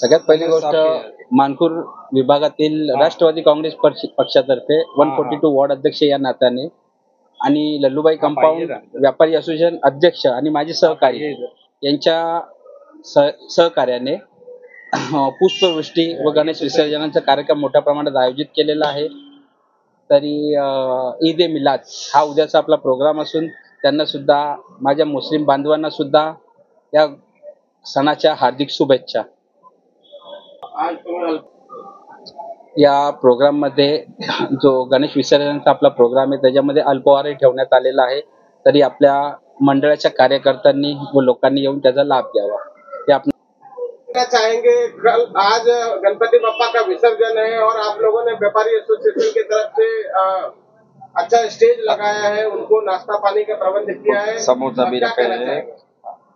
सगळ्यात पहिली गोष्ट मानपूर विभागातील राष्ट्रवादी काँग्रेस पक्षातर्फे 142 वॉर्ड अध्यक्ष या नात्याने आणि लल्लूबाई कंपाऊंड व्यापारी असोसिएशन अध्यक्ष आणि माझे सहकारी यांच्या सहकार्याने पुष्पवृष्टी व गणेश विसर्जनाचा कार्यक्रम मोठ्या प्रमाणात आयोजित केलेला आहे. तरी ईद ए मिलाद हा उद्याचा आपला प्रोग्राम असून त्यांना सुद्धा माझ्या मुस्लिम बांधवांना सुद्धा या सणाच्या हार्दिक शुभेच्छा. या प्रोग्राम मध्ये जो गणेश विसर्जनाचा आपला प्रोग्राम आहे त्याच्यामध्ये अल्पहारही ठेवण्यात आलेला आहे. तरी आपल्या मंडळाच्या कार्यकर्त्यांनी व लोकांनी येऊन त्याचा लाभ घ्यावा. ते आपण चाहेंगे कल आज गणपति बप्पा का विसर्जन है और आप लोगों ने व्यापारी एसोसिएशन की तरफ से अच्छा स्टेज लगाया है, उनको नाश्ता पानी का प्रबंध किया है, समोसा भी रखे हैं,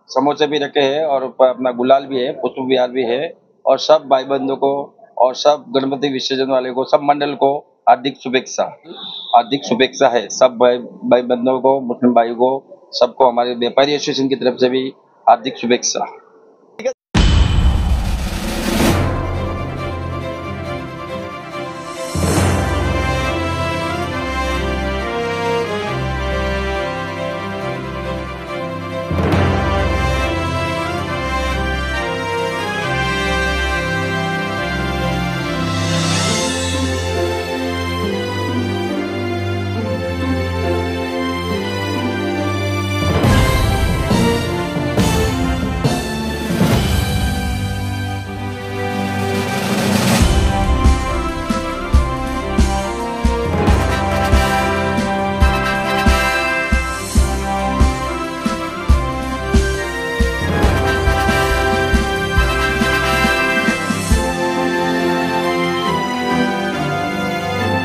समोसे भी रखे हैं और अपना गुलाल भी है, पुष्प विहार भी है और सब भाई बंधुओं को और सब गणपति विसर्जन वाले को सब मंडल को हार्दिक शुभेच्छा है। सब भाई बंधुओं को, मुस्लिम भाई को, सबको हमारे व्यापारी एसोसिएशन की तरफ से भी हार्दिक शुभेच्छा।